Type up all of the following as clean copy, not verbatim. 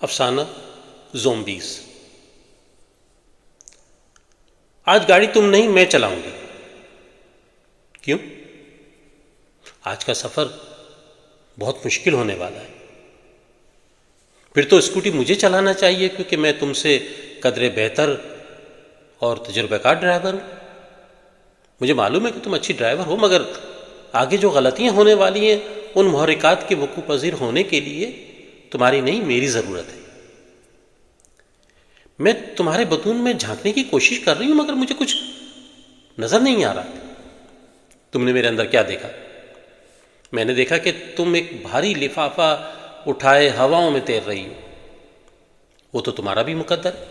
افسانہ زومبیز۔ آج گاڑی تم نہیں میں چلاؤں گی۔ کیوں؟ آج کا سفر بہت مشکل ہونے والا ہے۔ پھر تو اسکوٹی مجھے چلانا چاہیے، کیونکہ میں تم سے قدرے بہتر اور تجربہ کار ڈرائیور ہوں۔ مجھے معلوم ہے کہ تم اچھی ڈرائیور ہو، مگر آگے جو غلطیاں ہونے والی ہیں ان محرکات کے وقوع پذیر ہونے کے لیے تمہاری نہیں میری ضرورت ہے۔ میں تمہارے بطون میں جھانکنے کی کوشش کر رہی ہوں، مگر مجھے کچھ نظر نہیں آ رہا۔ تم نے میرے اندر کیا دیکھا؟ میں نے دیکھا کہ تم ایک بھاری لفافہ اٹھائے ہواؤں میں تیر رہی ہو۔ وہ تو تمہارا بھی مقدر ہے۔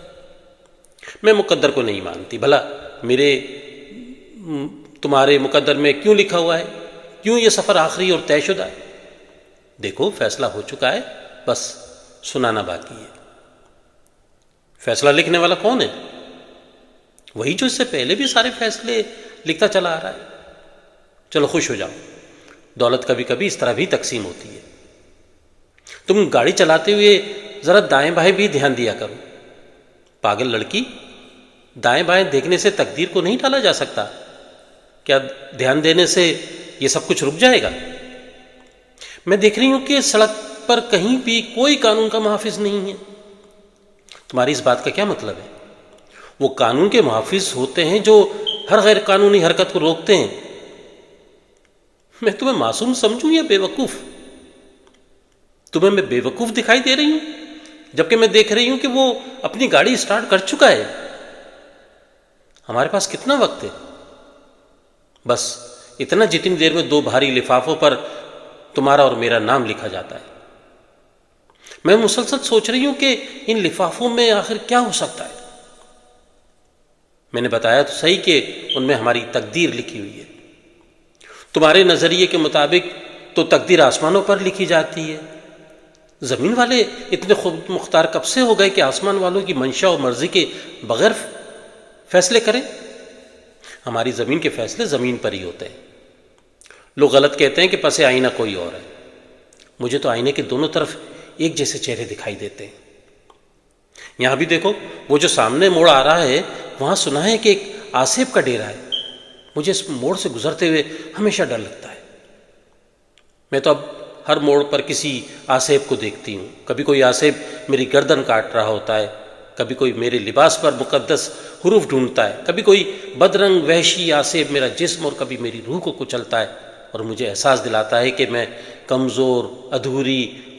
میں مقدر کو نہیں مانتی۔ بھلا تمہارے مقدر میں کیوں لکھا ہوا ہے؟ کیوں یہ سفر آخری اور طے شدہ ہے؟ دیکھو، فیصلہ ہو چکا ہے، بس سنانا باقی ہے۔ فیصلہ لکھنے والا کون ہے؟ وہی جو اس سے پہلے بھی سارے فیصلے لکھتا چلا آ رہا ہے۔ چلو خوش ہو جاؤ، دولت کبھی کبھی اس طرح بھی تقسیم ہوتی ہے۔ تم گاڑی چلاتے ہوئے ذرا دائیں بائیں بھی دھیان دیا کرو۔ پاگل لڑکی، دائیں بائیں دیکھنے سے تقدیر کو نہیں ٹالا جا سکتا۔ کیا دھیان دینے سے یہ سب کچھ رک جائے گا؟ میں دیکھ رہی ہوں کہ سڑک پر کہیں بھی کوئی قانون کا محافظ نہیں ہے۔ تمہاری اس بات کا کیا مطلب ہے؟ وہ قانون کے محافظ ہوتے ہیں جو ہر غیر قانونی حرکت کو روکتے ہیں۔ میں تمہیں معصوم سمجھوں یا بے وقوف؟ تمہیں میں بے وقوف دکھائی دے رہی ہوں، جبکہ میں دیکھ رہی ہوں کہ وہ اپنی گاڑی سٹارٹ کر چکا ہے۔ ہمارے پاس کتنا وقت ہے؟ بس اتنا جتنی دیر میں دو بھاری لفافوں پر تمہارا اور میرا نام لکھا جاتا ہے۔ میں مسلسل سوچ رہی ہوں کہ ان لفافوں میں آخر کیا ہو سکتا ہے۔ میں نے بتایا تو صحیح کہ ان میں ہماری تقدیر لکھی ہوئی ہے۔ تمہارے نظریے کے مطابق تو تقدیر آسمانوں پر لکھی جاتی ہے۔ زمین والے اتنے خود مختار کب سے ہو گئے کہ آسمان والوں کی منشا اور مرضی کے بغیر فیصلے کریں؟ ہماری زمین کے فیصلے زمین پر ہی ہوتے ہیں۔ لوگ غلط کہتے ہیں کہ پس آئینہ کوئی اور ہے۔ مجھے تو آئینے کے دونوں طرف ایک جیسے چہرے دکھائی دیتے ہیں۔ یہاں بھی دیکھو، وہ جو سامنے موڑ آ رہا ہے وہاں سنا ہے کہ ایک آسیب کا ڈیرا ہے۔ مجھے اس موڑ سے گزرتے ہوئے ہمیشہ ڈر لگتا ہے۔ میں تو اب ہر موڑ پر کسی آسیب کو دیکھتی ہوں۔ کبھی کوئی آسیب میری گردن کاٹ رہا ہوتا ہے، کبھی کوئی میرے لباس پر مقدس حروف ڈھونڈتا ہے، کبھی کوئی بدرنگ وحشی آسیب میرا جسم اور کبھی میری روح کو کچلتا ہے اور مجھے احساس دلاتا ہے کہ میں کمزور، ادھوری اور